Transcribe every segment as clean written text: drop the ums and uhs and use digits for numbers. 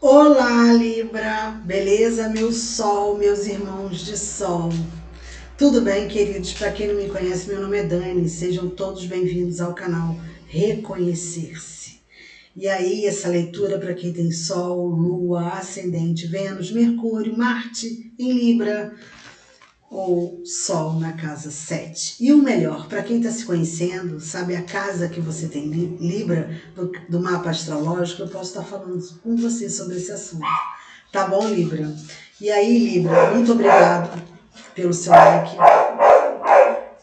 Olá, Libra! Beleza, meu sol, meus irmãos de sol? Tudo bem, queridos? Para quem não me conhece, meu nome é Dani. Sejam todos bem-vindos ao canal Reconhecer-se. E aí, essa leitura para quem tem Sol, Lua, Ascendente, Vênus, Mercúrio, Marte em Libra ou Sol na casa 7. E o melhor, para quem está se conhecendo, sabe a casa que você tem Libra do mapa astrológico, eu posso estar falando com você sobre esse assunto. Tá bom, Libra? E aí, Libra, muito obrigado pelo seu like,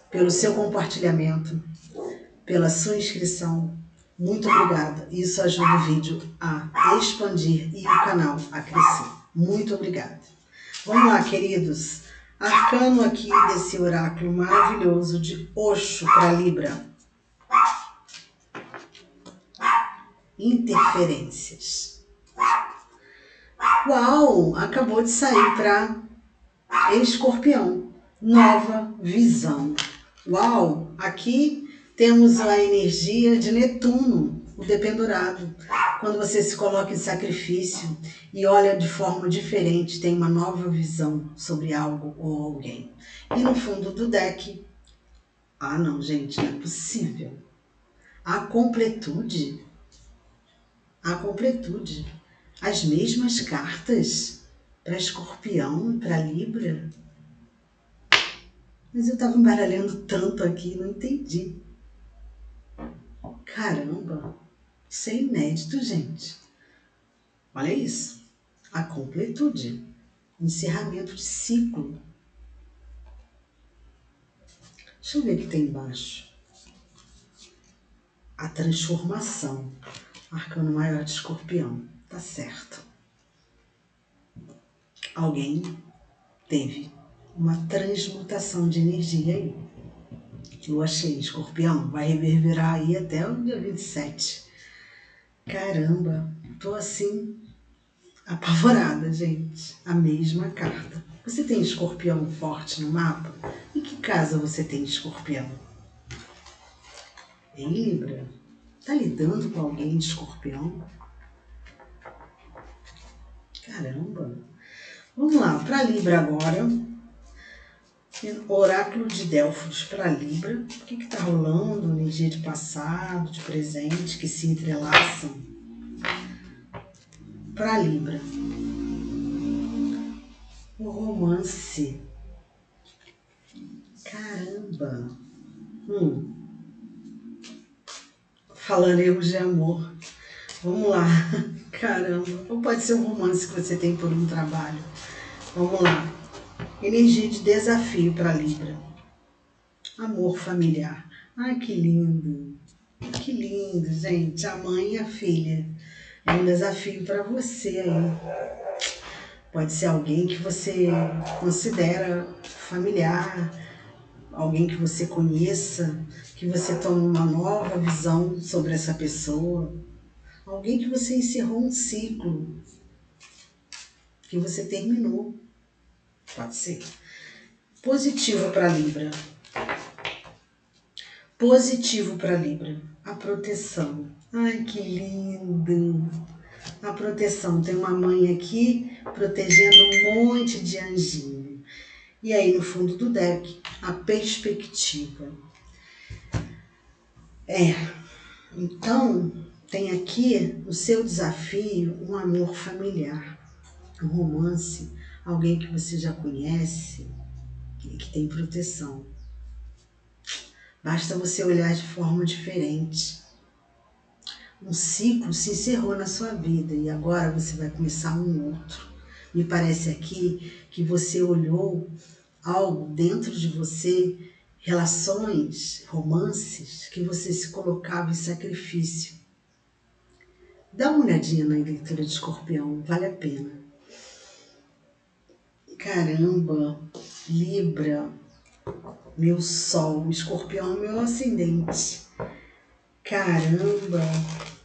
pelo seu compartilhamento, pela sua inscrição. Muito obrigada. Isso ajuda o vídeo a expandir e o canal a crescer. Muito obrigada. Vamos lá, queridos. Arcano aqui desse oráculo maravilhoso de Osho para Libra. Interferências. Uau! Acabou de sair para Escorpião. Nova visão. Uau! Aqui temos a energia de Netuno, o dependurado. Quando você se coloca em sacrifício e olha de forma diferente, tem uma nova visão sobre algo ou alguém. E no fundo do deck, não, gente, não é possível. A completude. A completude. As mesmas cartas para Escorpião e para Libra. Mas eu estava embaralhando tanto aqui, não entendi. Caramba, isso é inédito, gente. Olha isso. A completude. Encerramento de ciclo. Deixa eu ver o que tem embaixo. A transformação. Arcano maior de Escorpião. Tá certo. Alguém teve uma transmutação de energia aí. Lua cheia, Escorpião, vai reverberar aí até o dia 27. Caramba, tô assim, apavorada, gente. A mesma carta. Você tem Escorpião forte no mapa? Em que casa você tem Escorpião? Em Libra? Tá lidando com alguém de Escorpião? Caramba. Vamos lá, para Libra agora. Oráculo de Delfos para Libra. O que está rolando? Energia de passado, de presente, que se entrelaçam. Para Libra. O romance. Caramba. Falando erros de amor. Vamos lá. Caramba. Ou pode ser um romance que você tem por um trabalho. Vamos lá. Energia de desafio para Libra. Amor familiar. Ai, que lindo. Que lindo, gente. A mãe e a filha. É um desafio para você aí. Pode ser alguém que você considera familiar, alguém que você conheça, que você tome uma nova visão sobre essa pessoa, alguém que você encerrou um ciclo, que você terminou. Pode ser. Positivo para Libra. Positivo para Libra. A proteção. Ai, que lindo! A proteção. Tem uma mãe aqui protegendo um monte de anjinho. E aí, no fundo do deck, a perspectiva. Então, tem aqui o seu desafio um amor familiar, um romance, alguém que você já conhece e que tem proteção. Basta você olhar de forma diferente. Um ciclo se encerrou na sua vida e agora você vai começar um outro. Me parece aqui que você olhou algo dentro de você, relações, romances, que você se colocava em sacrifício. Dá uma olhadinha na leitura de Escorpião, vale a pena. Caramba, Libra, meu sol, Escorpião, meu ascendente. Caramba,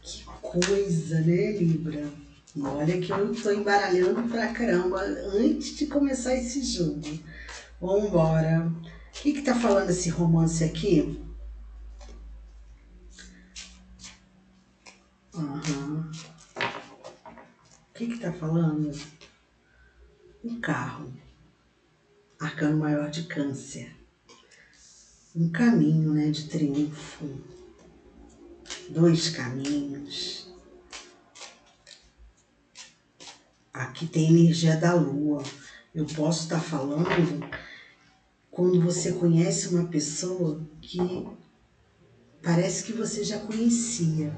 que coisa, né, Libra? E olha que eu tô embaralhando pra caramba antes de começar esse jogo. Vambora. O que tá falando esse romance aqui? O que está falando? Um carro. Arcano maior de Câncer. Um caminho, né, de triunfo. 2 caminhos. Aqui tem energia da lua. Eu posso estar falando quando você conhece uma pessoa que parece que você já conhecia.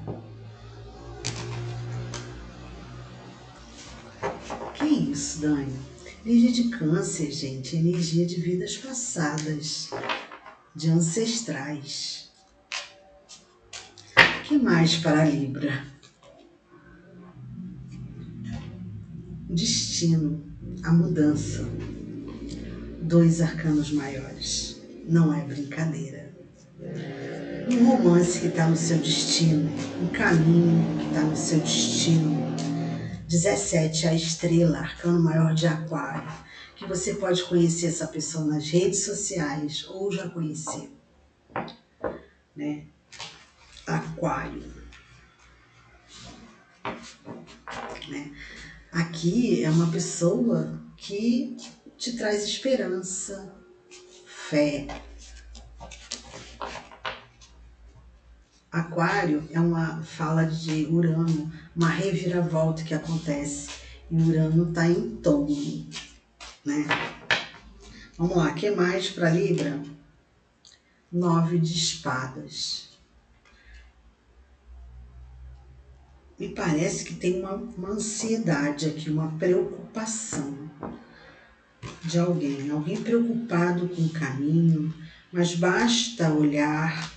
Que isso, Dani? Energia de Câncer, gente, energia de vidas passadas, de ancestrais. O que mais para a Libra? Destino, a mudança. 2 arcanos maiores. Não é brincadeira. Um romance que está no seu destino, um caminho que está no seu destino. 17, a estrela, arcano maior de Aquário, que você pode conhecer essa pessoa nas redes sociais ou já conheceu, né? Aquário, né? Aqui é uma pessoa que te traz esperança, fé. Aquário é uma fala de Urano, uma reviravolta que acontece e Urano está em touro, né? Vamos lá, o que mais para Libra? 9 de espadas. Me parece que tem uma ansiedade aqui, uma preocupação de alguém. Alguém preocupado com o caminho, mas basta olhar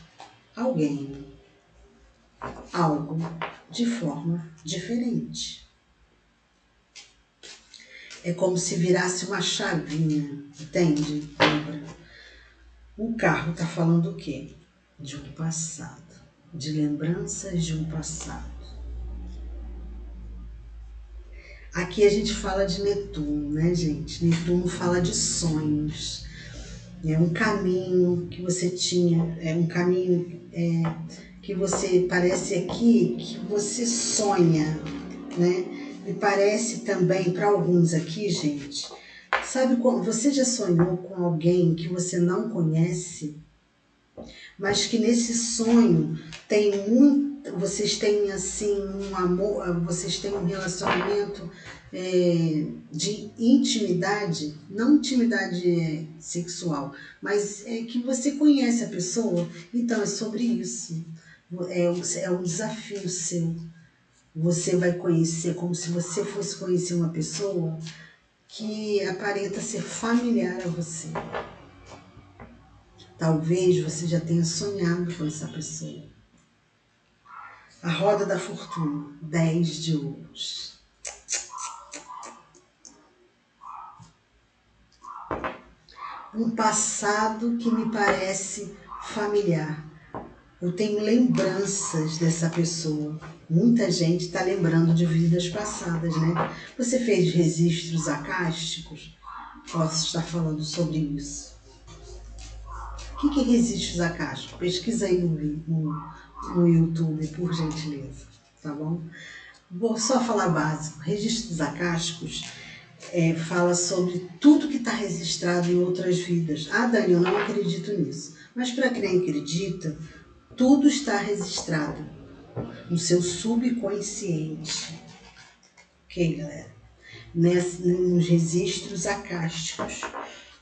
alguém, algo de forma diferente. É como se virasse uma chavinha, entende? O carro está falando o quê? De um passado, de lembranças de um passado. Aqui a gente fala de Netuno, né, gente? Netuno fala de sonhos. É um caminho que você tinha, é um caminho que você parece aqui que você sonha, né? E parece também para alguns aqui, gente. Sabe quando você já sonhou com alguém que você não conhece, mas que nesse sonho tem muito, vocês têm assim um amor, vocês têm um relacionamento de intimidade, não intimidade sexual, mas que você conhece a pessoa, então é sobre isso. É um desafio seu. Você vai conhecer como se você fosse conhecer uma pessoa que aparenta ser familiar a você. Talvez você já tenha sonhado com essa pessoa. A roda da fortuna, 10 de ouros. Um passado que me parece familiar. Eu tenho lembranças dessa pessoa. Muita gente está lembrando de vidas passadas, né? Você fez registros acásticos? Posso estar falando sobre isso. O que é registros acásticos? Pesquisa aí no YouTube, por gentileza, tá bom? Vou só falar básico. Registros acásticos fala sobre tudo que está registrado em outras vidas. Ah, Dani, eu não acredito nisso. Mas para quem acredita, tudo está registrado no seu subconsciente. Ok, galera? Nos registros acásticos.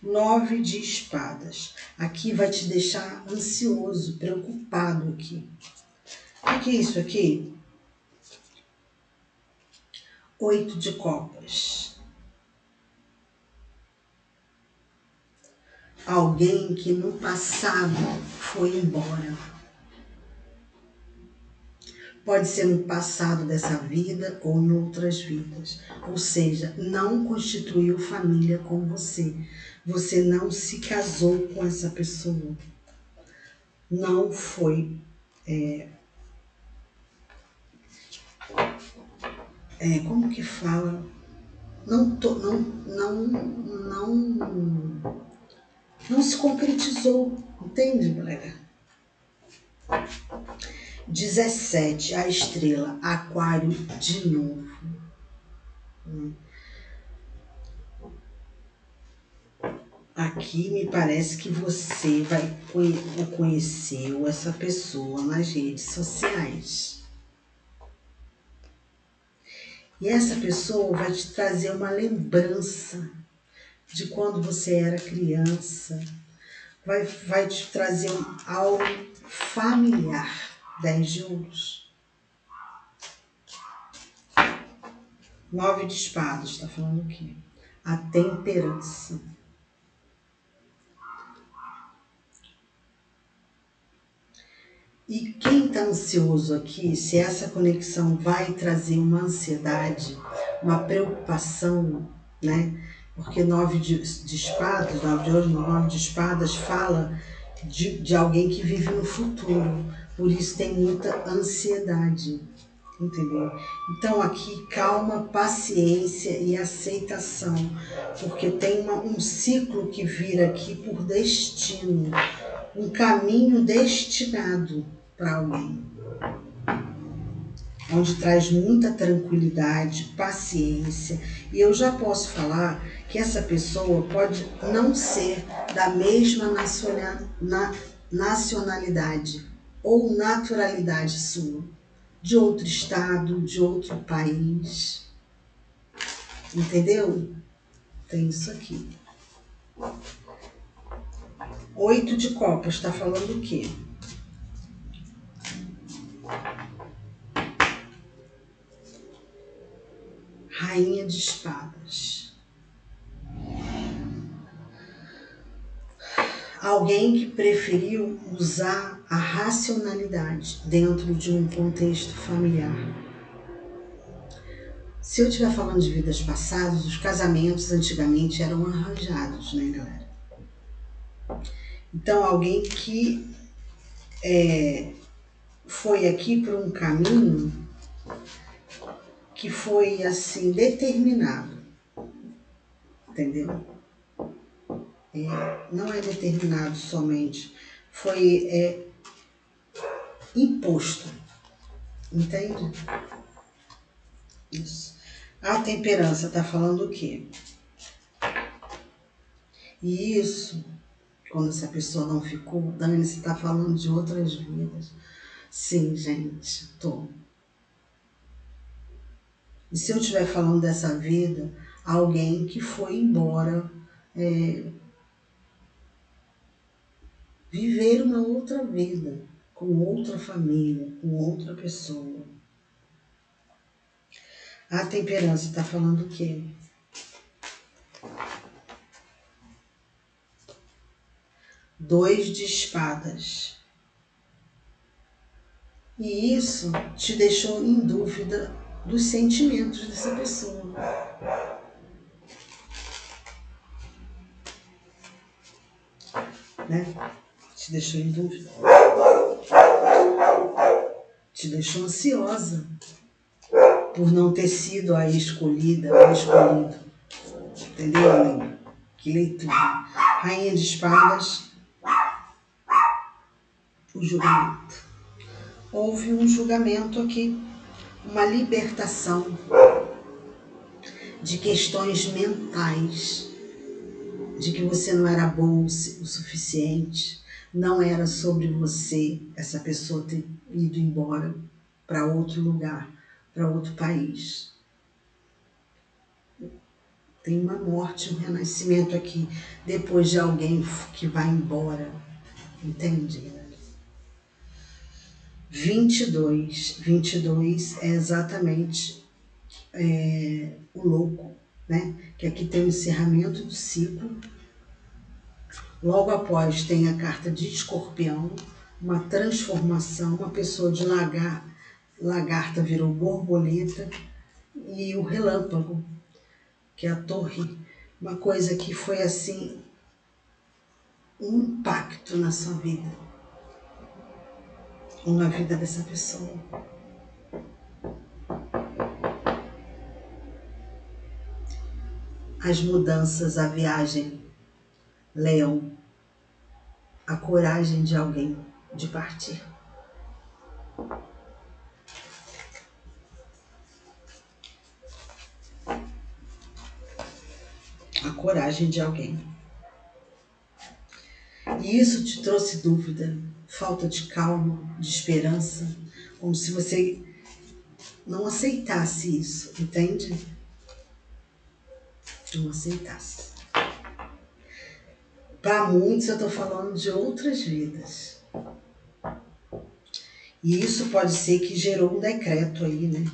9 de espadas. Aqui vai te deixar ansioso, preocupado aqui. O que é isso aqui? 8 de copas. Alguém que no passado foi embora. Pode ser no passado dessa vida ou em outras vidas. Ou seja, não constituiu família com você. Você não se casou com essa pessoa. Não foi... como que fala? Não se concretizou. Entende, galera? 17, a estrela, Aquário de novo. Aqui me parece que você vai conhecer essa pessoa nas redes sociais. E essa pessoa vai te trazer uma lembrança de quando você era criança. Vai te trazer algo familiar. 10 de ouros. 9 de espadas, está falando o quê? A temperança. E quem está ansioso aqui, se essa conexão vai trazer uma ansiedade, uma preocupação, né? Porque 9 de espadas, 9 de ouros, 9 de espadas fala de alguém que vive no futuro. Por isso tem muita ansiedade, entendeu? Então aqui calma, paciência e aceitação, porque tem um ciclo que vira aqui por destino, um caminho destinado para alguém, onde traz muita tranquilidade, paciência. E eu já posso falar que essa pessoa pode não ser da mesma nacionalidade ou naturalidade sua, de outro estado, de outro país, entendeu? Tem isso aqui. 8 de copas, está falando o quê? Rainha de espadas. Alguém que preferiu usar a racionalidade dentro de um contexto familiar. Se eu estiver falando de vidas passadas, os casamentos antigamente eram arranjados, né, galera? Então, alguém que foi aqui por um caminho que foi, assim, determinado, entendeu? Não é determinado somente, foi imposto, entende? Isso. A temperança está falando o quê? E isso, quando essa pessoa não ficou, Dani, você está falando de outras vidas. Sim, gente, tô. E se eu estiver falando dessa vida, alguém que foi embora viver uma outra vida, com outra família, com outra pessoa. A temperança está falando o quê? Dois de espadas. E isso te deixou em dúvida dos sentimentos dessa pessoa. Né? Te deixou em dúvida. Te deixou ansiosa por não ter sido a escolhida, o escolhido. Entendeu, amiga? Que leitura. Rainha de espadas, o julgamento. Houve um julgamento aqui, uma libertação de questões mentais, de que você não era bom o suficiente, não era sobre você, essa pessoa ter ido embora para outro lugar, para outro país. Tem uma morte, um renascimento aqui, depois de alguém que vai embora, entende? 22 é exatamente o louco, né? Que aqui tem o encerramento do ciclo. Logo após tem a carta de escorpião, uma transformação, uma pessoa de lagarta virou borboleta, e o relâmpago, que é a torre, uma coisa que foi assim, um impacto na sua vida, ou na vida dessa pessoa. As mudanças, a viagem, Leão, a coragem de alguém de partir. A coragem de alguém. E isso te trouxe dúvida, falta de calma, de esperança, como se você não aceitasse isso, entende? Não aceitasse. Para muitos eu estou falando de outras vidas. E isso pode ser que gerou um decreto aí, né?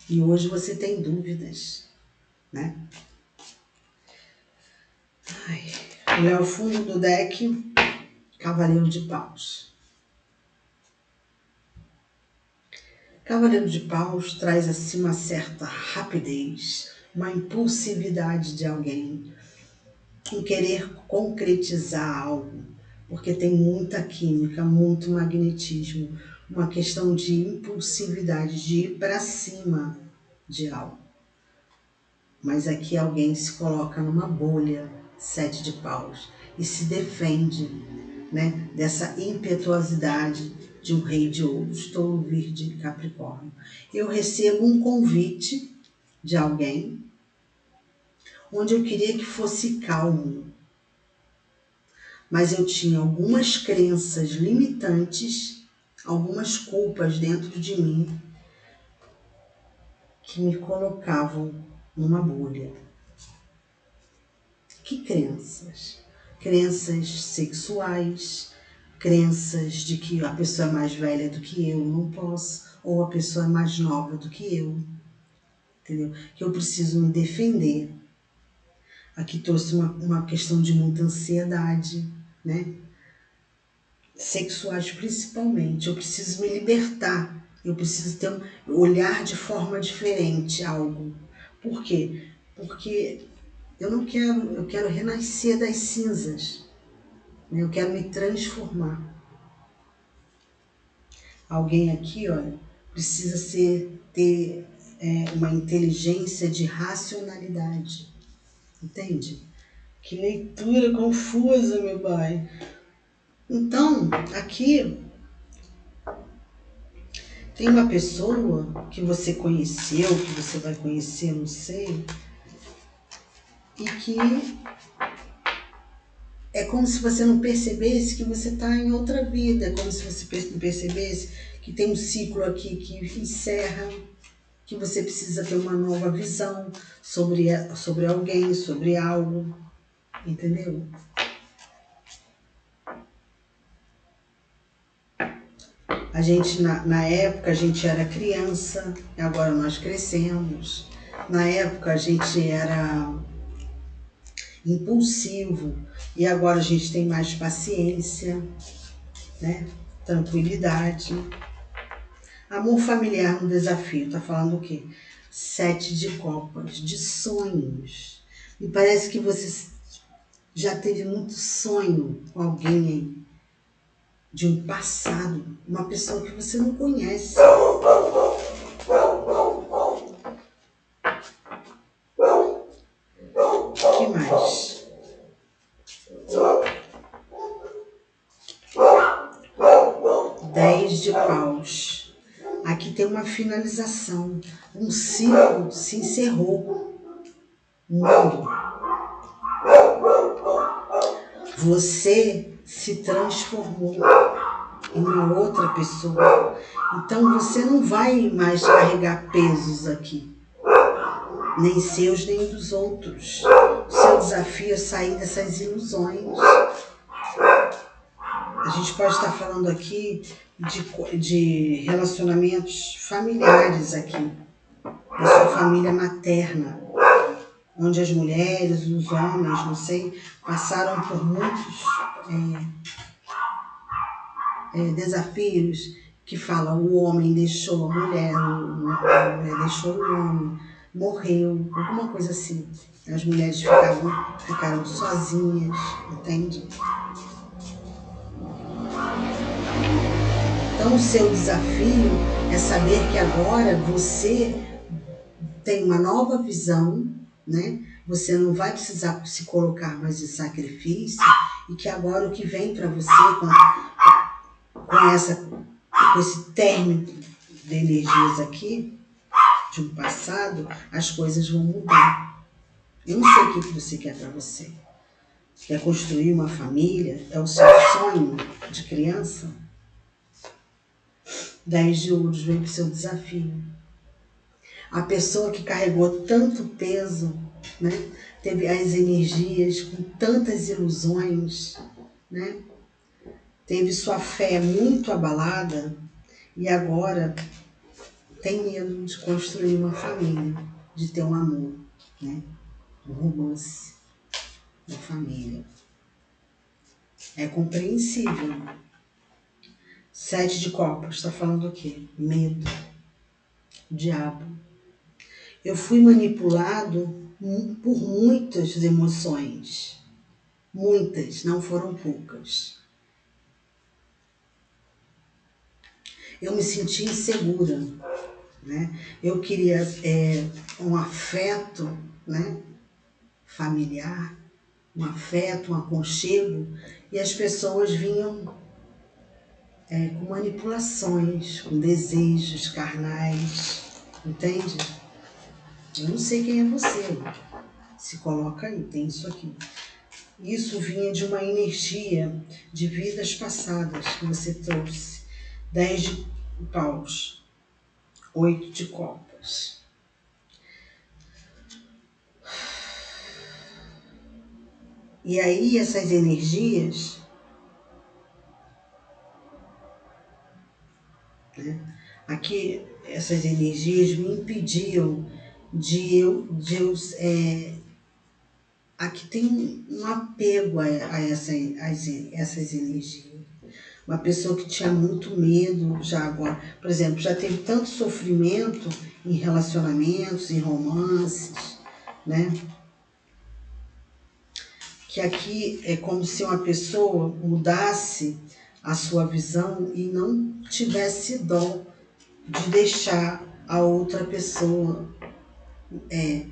E hoje você tem dúvidas, né? Olha o fundo do deck, Cavaleiro de Paus. Cavaleiro de Paus traz assim uma certa rapidez, uma impulsividade de alguém em querer concretizar algo, porque tem muita química, muito magnetismo, uma questão de impulsividade, de ir para cima de algo. Mas aqui alguém se coloca numa bolha, 7 de paus, e se defende, né, dessa impetuosidade de um rei de ouros, touro, virgem, capricórnio. Eu recebo um convite de alguém onde eu queria que fosse calmo, mas eu tinha algumas crenças limitantes, algumas culpas dentro de mim que me colocavam numa bolha. Que crenças? Crenças sexuais, crenças de que a pessoa é mais velha do que eu, não posso, ou a pessoa é mais nova do que eu, entendeu? Que eu preciso me defender. Aqui trouxe uma questão de muita ansiedade, né? Sexuais principalmente. Eu preciso me libertar, eu preciso olhar de forma diferente algo. Por quê? Porque eu quero renascer das cinzas, né? Eu quero me transformar. Alguém aqui, olha, precisa ter uma inteligência de racionalidade, entende? Que leitura confusa, meu pai. Então, aqui tem uma pessoa que você conheceu, que você vai conhecer, não sei, e que é como se você não percebesse que você está em outra vida, é como se você não percebesse que tem um ciclo aqui que encerra, que você precisa ter uma nova visão sobre alguém, sobre algo, entendeu? A gente, na época, a gente era criança, e agora nós crescemos. Na época, a gente era impulsivo, e agora a gente tem mais paciência, né? Tranquilidade. Amor familiar no desafio, tá falando o quê? 7 de copas, de sonhos. Me parece que você já teve muito sonho com alguém aí, de um passado, uma pessoa que você não conhece. O que mais? Dez de paus. Aqui tem uma finalização. Um ciclo se encerrou. Mundo. Você se transformou em uma outra pessoa. Então você não vai mais carregar pesos aqui. Nem seus, nem dos outros. O seu desafio é sair dessas ilusões. A gente pode estar falando aqui de relacionamentos familiares aqui, da sua família materna, onde as mulheres, os homens, não sei, passaram por muitos desafios que falam o homem deixou a mulher deixou o homem, morreu, alguma coisa assim. As mulheres ficaram sozinhas, entende? Então o seu desafio é saber que agora você tem uma nova visão, né? Você não vai precisar se colocar mais em sacrifício e que agora o que vem para você com esse término de energias aqui de um passado, as coisas vão mudar. Eu não sei o que você quer para você. Quer construir uma família? É o seu sonho de criança? 10 de ouros vem para o seu desafio. A pessoa que carregou tanto peso, né? Teve as energias com tantas ilusões, né? Teve sua fé muito abalada e agora tem medo de construir uma família, de ter um amor, né? Um romance, uma família. É compreensível. 7 de copas, está falando o quê? Medo, diabo. Eu fui manipulado por muitas emoções. Muitas, não foram poucas. Eu me senti insegura, né? Eu queria um afeto, né? Familiar, um afeto, um aconchego, e as pessoas vinham com manipulações, com desejos carnais, entende? Eu não sei quem é você, se coloca aí, tem isso aqui. Isso vinha de uma energia de vidas passadas que você trouxe. 10 de paus, 8 de copas. E aí essas energias, né? Aqui essas energias me impediam aqui tem um apego a essas energias. Uma pessoa que tinha muito medo já agora, por exemplo, já teve tanto sofrimento em relacionamentos, em romances, né? Que aqui é como se uma pessoa mudasse a sua visão e não tivesse dó de deixar a outra pessoa.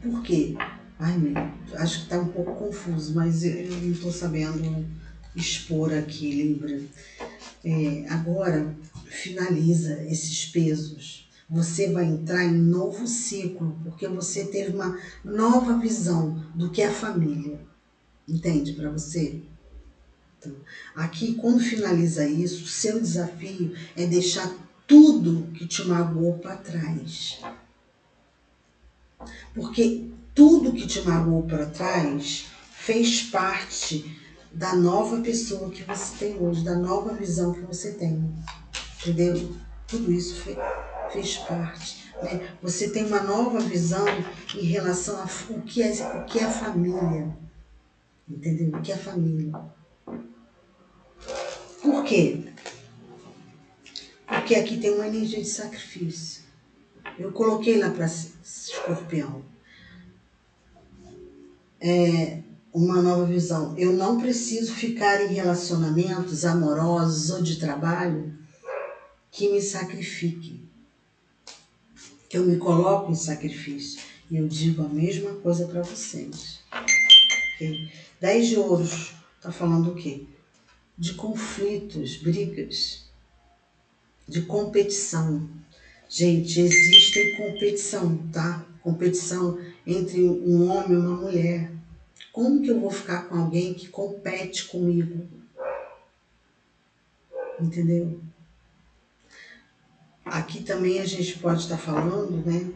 Por quê? Ai, meu, acho que está um pouco confuso, mas eu não estou sabendo expor aqui, Libra. Agora, finaliza esses pesos. Você vai entrar em novo ciclo, porque você teve uma nova visão do que é a família. Entende para você? Então, aqui, quando finaliza isso, o seu desafio é deixar tudo que te magoou para trás. Porque tudo que te magoou para trás fez parte da nova pessoa que você tem hoje, da nova visão que você tem. Entendeu? Tudo isso fez parte. Né? Você tem uma nova visão em relação a o que é a família. Entendeu? O que é a família. Por quê? Porque aqui tem uma energia de sacrifício. Eu coloquei lá para Escorpião. Uma nova visão. Eu não preciso ficar em relacionamentos amorosos ou de trabalho que me sacrifiquem. Eu me coloco em sacrifício. E eu digo a mesma coisa para vocês. Okay? 10 de ouros. Está falando o quê? De conflitos, brigas, de competição. Gente, existe competição, tá? Competição entre um homem e uma mulher. Como que eu vou ficar com alguém que compete comigo? Entendeu? Aqui também a gente pode estar falando, né,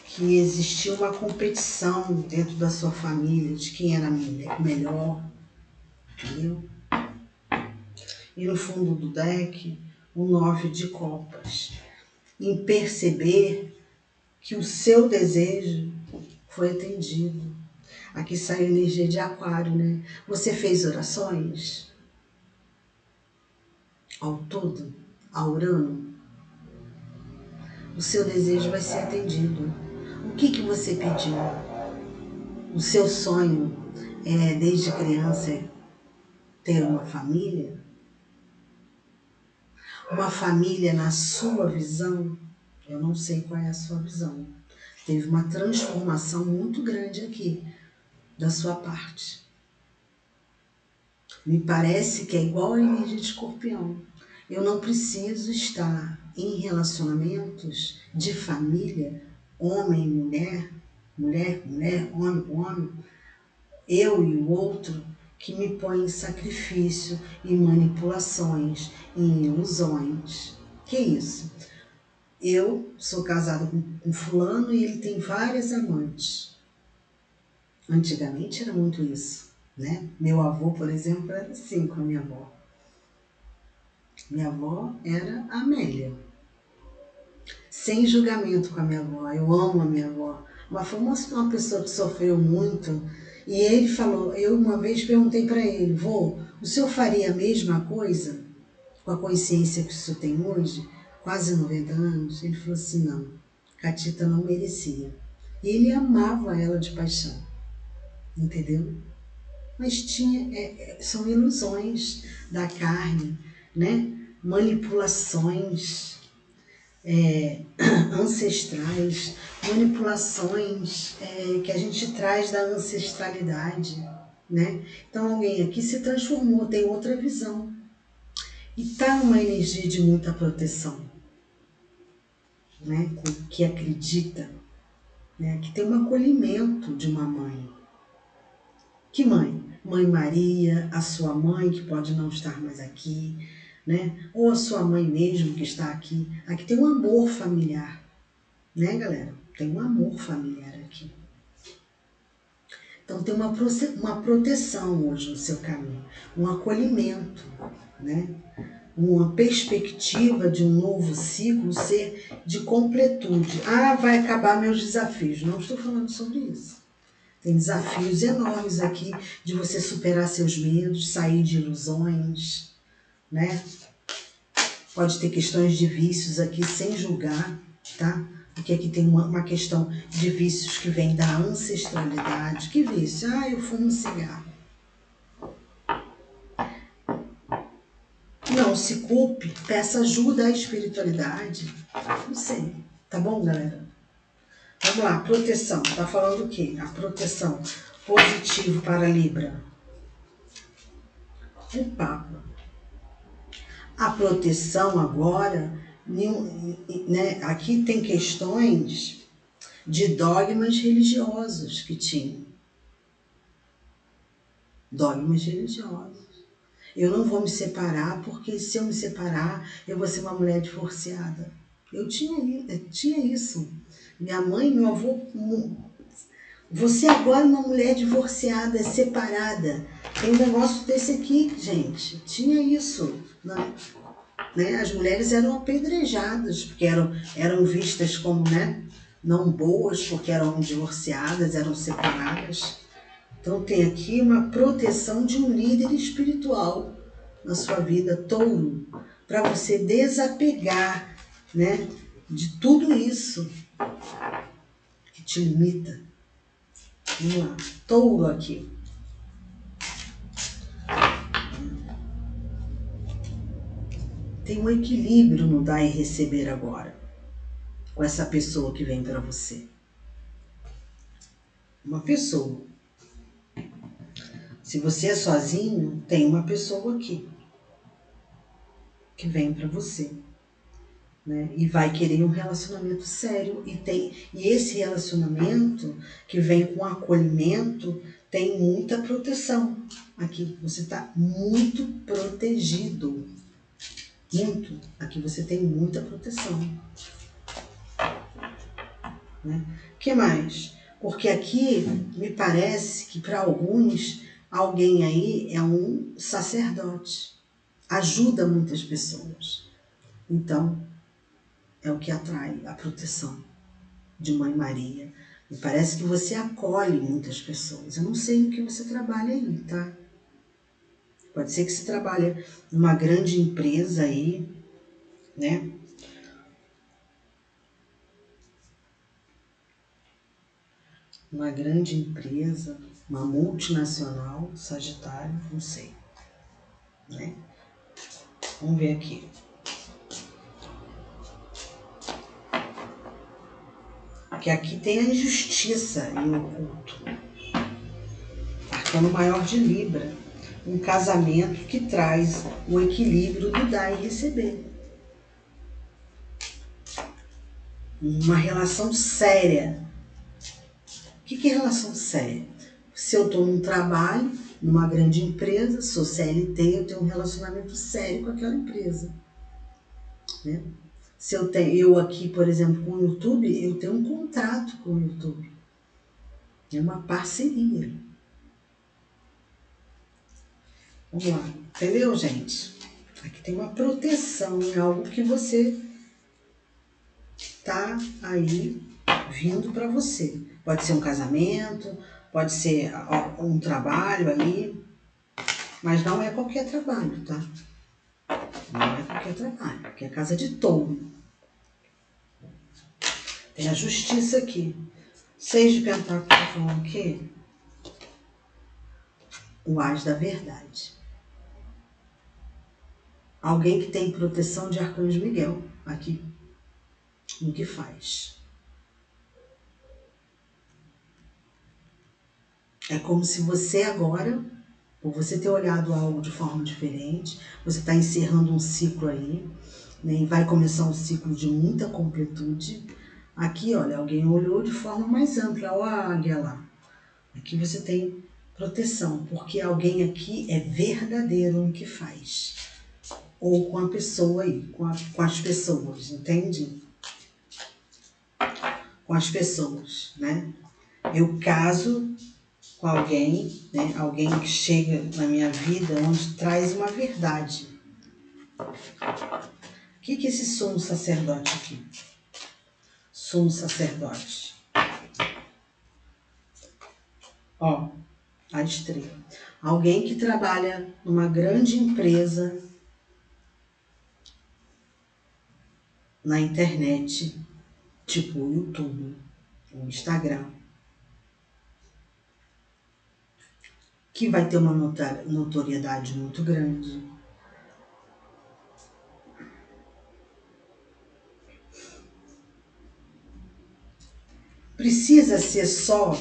que existiu uma competição dentro da sua família, de quem era melhor, entendeu? E no fundo do deck, o 9 de copas. Em perceber que o seu desejo foi atendido. Aqui sai a energia de aquário, né? Você fez orações ao todo, a Urano? O seu desejo vai ser atendido. O que você pediu? O seu sonho é, desde criança, ter uma família? Uma família na sua visão? Eu não sei qual é a sua visão. Teve uma transformação muito grande aqui, da sua parte. Me parece que é igual a energia de Escorpião. Eu não preciso estar em relacionamentos de família homem e mulher, mulher com mulher, homem com homem, eu e o outro, que me põe em sacrifício, em manipulações, em ilusões. Que isso? Eu sou casada com fulano e ele tem várias amantes. Antigamente era muito isso, né? Meu avô, por exemplo, era assim com a minha avó. Minha avó era Amélia. Sem julgamento com a minha avó. Eu amo a minha avó. Mas foi uma pessoa que sofreu muito. E ele falou, eu uma vez perguntei para ele, vô, o senhor faria a mesma coisa com a consciência que o senhor tem hoje? Quase 90 anos? Ele falou assim, não, Catita não merecia. E ele amava ela de paixão, entendeu? Mas são ilusões da carne, né? Manipulações ancestrais, manipulações que a gente traz da ancestralidade, né? Então alguém aqui se transformou, tem outra visão e está numa energia de muita proteção, né? Que acredita, né? Que tem um acolhimento de uma mãe. Que mãe? Mãe Maria, a sua mãe que pode não estar mais aqui, né? Ou a sua mãe mesmo que está aqui. Aqui tem um amor familiar, né, galera? Tem um amor familiar aqui. Então tem uma proteção hoje no seu caminho, um acolhimento, né? Uma perspectiva de um novo ciclo ser de completude. Ah, vai acabar meus desafios. Não estou falando sobre isso. Tem desafios enormes aqui de você superar seus medos, sair de ilusões, né? Pode ter questões de vícios aqui sem julgar, tá? Porque aqui tem uma questão de vícios que vem da ancestralidade. Que vício? Ah, eu fumo um cigarro. Não se culpe, peça ajuda à espiritualidade. Não sei. Tá bom, galera? Vamos lá, proteção. Tá falando o quê? A proteção positivo para Libra. O Papa. A proteção agora, né, aqui tem questões de dogmas religiosos que tinham. Dogmas religiosos. Eu não vou me separar porque se eu me separar, eu vou ser uma mulher divorciada. Eu tinha isso. Minha mãe e meu avô... Você agora é uma mulher divorciada, separada. Tem um negócio desse aqui, gente. Tinha isso, né? As mulheres eram apedrejadas, porque eram vistas como, né, não boas, porque eram divorciadas, eram separadas. Então tem aqui uma proteção de um líder espiritual na sua vida, touro, para você desapegar, né, de tudo isso que te limita. Vamos lá, touro aqui. Tem um equilíbrio no dar e receber agora, com essa pessoa que vem para você. Uma pessoa. Se você é sozinho, tem uma pessoa aqui que vem para você, né? E vai querer um relacionamento sério e esse relacionamento que vem com acolhimento tem muita proteção aqui. Você está muito protegido, muito. Aqui você tem muita proteção, né? O que mais? Porque aqui me parece que para alguns alguém aí é um sacerdote, ajuda muitas pessoas. Então, é o que atrai a proteção de Mãe Maria. Me parece que você acolhe muitas pessoas. Eu não sei no que você trabalha aí, tá? Pode ser que você trabalhe numa grande empresa aí, né? Uma grande empresa, uma multinacional, Sagitário, não sei, né? Vamos ver aqui. Porque aqui tem a injustiça e o oculto. Arcano maior de Libra. Um casamento que traz o equilíbrio do dar e receber. uma relação séria. O que é relação séria? Se eu estou num trabalho, numa grande empresa, sou CLT, eu tenho um relacionamento sério com aquela empresa, né? Se eu aqui, por exemplo, com o YouTube, eu tenho um contrato com o YouTube. É uma parceria. Vamos lá. Entendeu, gente? Aqui tem uma proteção, é algo que você tá aí vindo para você. Pode ser um casamento, pode ser um trabalho aí, mas não é qualquer trabalho, tá? Não é qualquer trabalho, porque é casa de touro. Tem a justiça aqui. 6 de pentáculos tá falando o quê? O as da verdade. Alguém que tem proteção de Arcanjo Miguel aqui. O que faz? É como se você agora, por você ter olhado algo de forma diferente, você está encerrando um ciclo aí, né, e vai começar um ciclo de muita completude. Aqui, olha, alguém olhou de forma mais ampla, olha a águia lá. Aqui você tem proteção, porque alguém aqui é verdadeiro no que faz. Ou com a pessoa aí, com as pessoas, entende? Com as pessoas, né? Eu caso com alguém, né? Alguém que chega na minha vida onde traz uma verdade. O que é esse sumo sacerdote aqui? Sumo sacerdote. Ó, a estrela. Alguém que trabalha numa grande empresa na internet, tipo o YouTube, o Instagram, que vai ter uma notoriedade muito grande. Precisa ser só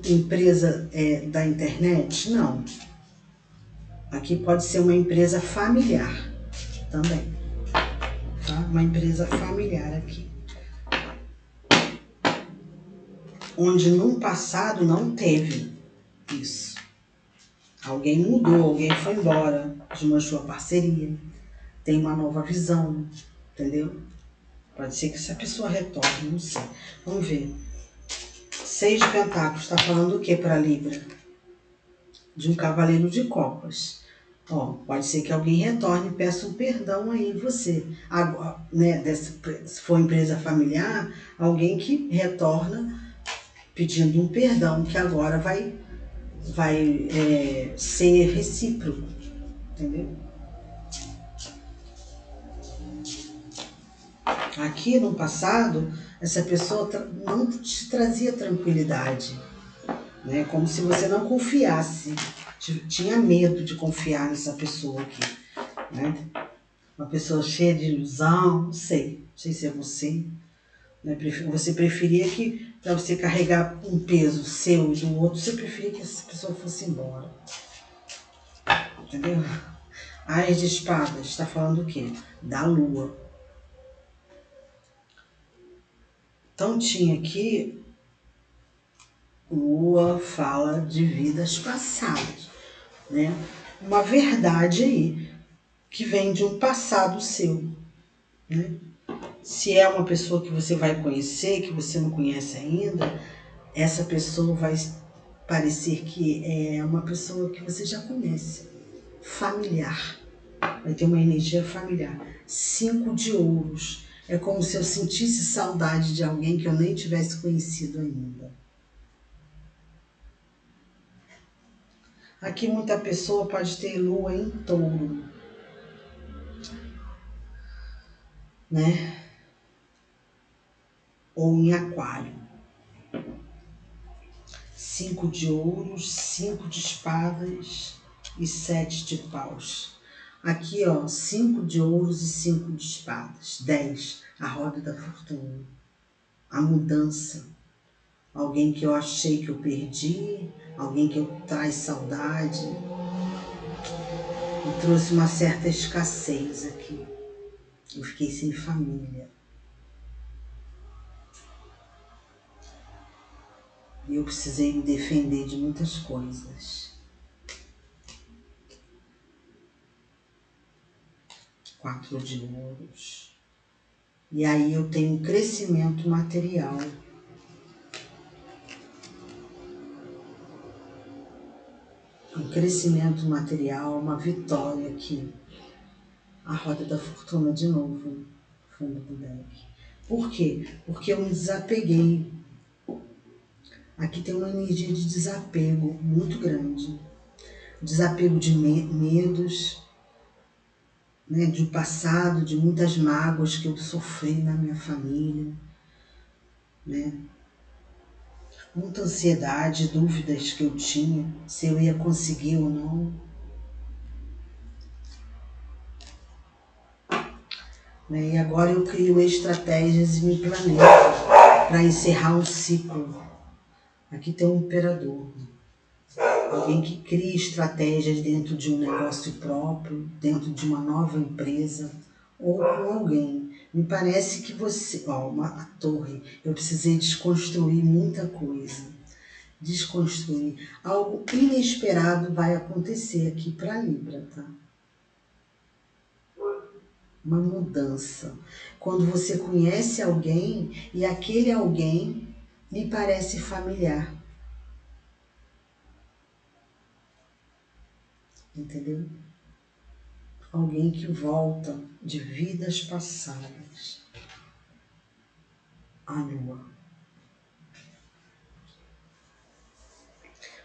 empresa da internet? Não. Aqui pode ser uma empresa familiar também, tá? Uma empresa familiar aqui. Onde no passado não teve isso. Alguém mudou, alguém foi embora, desmanchou a parceria, tem uma nova visão, entendeu? Pode ser que essa pessoa retorne, não sei. Vamos ver. 6 de pentáculos, está falando o que para Libra? De um cavaleiro de copas. Ó, pode ser que alguém retorne e peça um perdão aí em você. Agora, né, se for empresa familiar, alguém que retorna pedindo um perdão, que agora vai ser recíproco, entendeu? Aqui no passado, essa pessoa não te trazia tranquilidade, né? Como se você não confiasse, tinha medo de confiar nessa pessoa aqui, né? Uma pessoa cheia de ilusão, não sei se é você, né? Você preferia que, para você carregar um peso seu e do outro, você preferia que essa pessoa fosse embora, entendeu? As de espadas, está falando o quê? Da lua. Então tinha aqui, lua fala de vidas passadas, né? Uma verdade aí, que vem de um passado seu, né? Se é uma pessoa que você vai conhecer, que você não conhece ainda, essa pessoa vai parecer que é uma pessoa que você já conhece, familiar. Vai ter uma energia familiar. 5 de ouros. É como se eu sentisse saudade de alguém que eu nem tivesse conhecido ainda. Aqui muita pessoa pode ter lua em touro, né? Ou em aquário. 5 de ouros, 5 de espadas e 7 de paus. Aqui, ó, 5 de ouros e 5 de espadas. 10, a roda da fortuna. A mudança. Alguém que eu achei que eu perdi, alguém que eu traz saudade. E trouxe uma certa escassez aqui. Eu fiquei sem família. E eu precisei me defender de muitas coisas. 4 de ouros. E aí eu tenho um crescimento material. Um crescimento material, uma vitória aqui. A roda da fortuna de novo, no fundo do deck. Por quê? Porque eu me desapeguei. Aqui tem uma energia de desapego muito grande. Desapego de medos, né, de passado, de muitas mágoas que eu sofri na minha família, né? Muita ansiedade, dúvidas que eu tinha, se eu ia conseguir ou não. Né? E agora eu crio estratégias e me planejo para encerrar um ciclo. Aqui tem um imperador. Alguém que cria estratégias dentro de um negócio próprio, dentro de uma nova empresa ou com alguém. Me parece que você... a torre. Eu precisei desconstruir muita coisa. Desconstruir. Algo inesperado vai acontecer aqui para Libra, tá? Uma mudança. Quando você conhece alguém e aquele alguém lhe parece familiar. Entendeu? Alguém que volta de vidas passadas. A lua.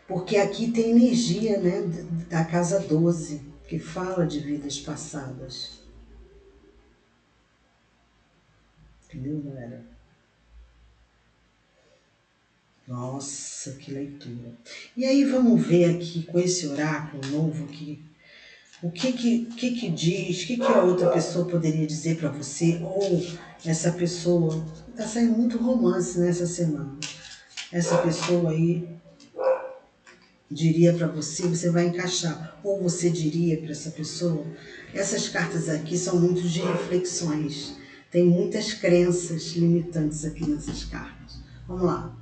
Porque aqui tem energia, né, da casa 12, que fala de vidas passadas. Entendeu, galera? Nossa, que leitura. E aí vamos ver aqui com esse oráculo novo aqui, o que diz, o que a outra pessoa poderia dizer para você, ou essa pessoa, tá saindo muito romance nessa semana, essa pessoa aí diria para você, você vai encaixar, ou você diria para essa pessoa, essas cartas aqui são muito de reflexões, tem muitas crenças limitantes aqui nessas cartas. Vamos lá.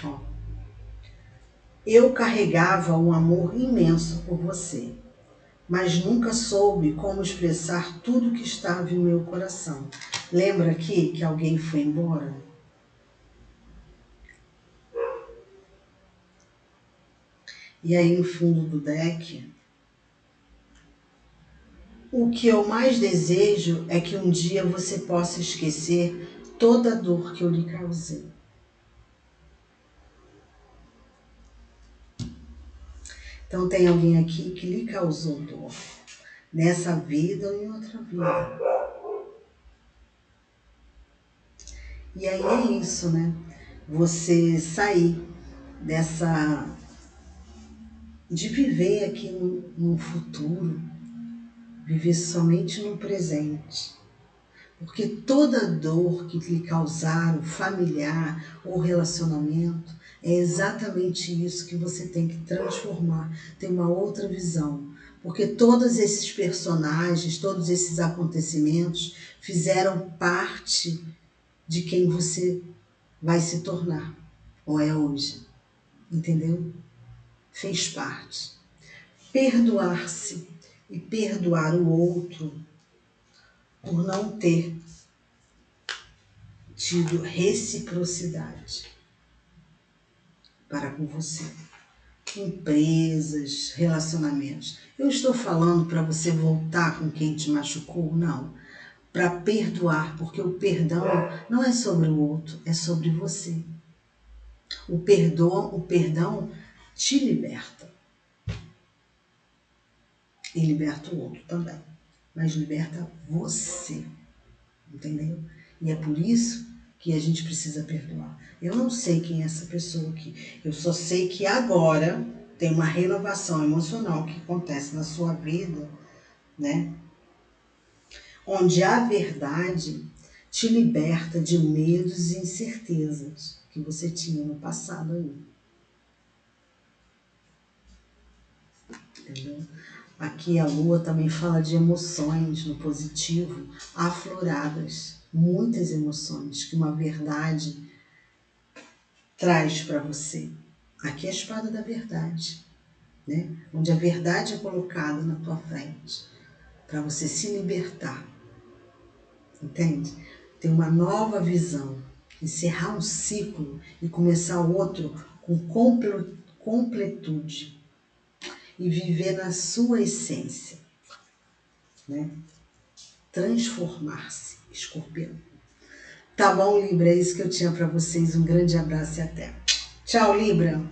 Ó. Eu carregava um amor imenso por você, mas nunca soube como expressar tudo que estava em meu coração. Lembra aqui que alguém foi embora? E aí no fundo do deck, o que eu mais desejo é que um dia você possa esquecer toda a dor que eu lhe causei. Então tem alguém aqui que lhe causou dor, nessa vida ou em outra vida. E aí é isso, né? Você sair dessa... de viver aqui no futuro, viver somente no presente. Porque toda dor que lhe causaram, familiar ou relacionamento, é exatamente isso que você tem que transformar, ter uma outra visão. Porque todos esses personagens, todos esses acontecimentos fizeram parte de quem você vai se tornar, ou é hoje, entendeu? Fez parte. Perdoar-se e perdoar o outro por não ter tido reciprocidade para com você. Empresas, relacionamentos. Eu estou falando para você voltar com quem te machucou? Não. Para perdoar, porque o perdão não é sobre o outro, é sobre você. O perdão te liberta. E liberta o outro também. Mas liberta você. Entendeu? E é por isso que a gente precisa perdoar. Eu não sei quem é essa pessoa aqui. Eu só sei que agora tem uma renovação emocional que acontece na sua vida, né? Onde a verdade te liberta de medos e incertezas que você tinha no passado aí. Entendeu? Aqui a lua também fala de emoções no positivo, afloradas, muitas emoções que uma verdade traz para você. Aqui é a espada da verdade, né? Onde a verdade é colocada na tua frente, para você se libertar, entende? Ter uma nova visão, encerrar um ciclo e começar outro com completude e viver na sua essência, né? Transformar-se, Escorpião. Tá bom, Libra? É isso que eu tinha para vocês. Um grande abraço e até. Tchau, Libra!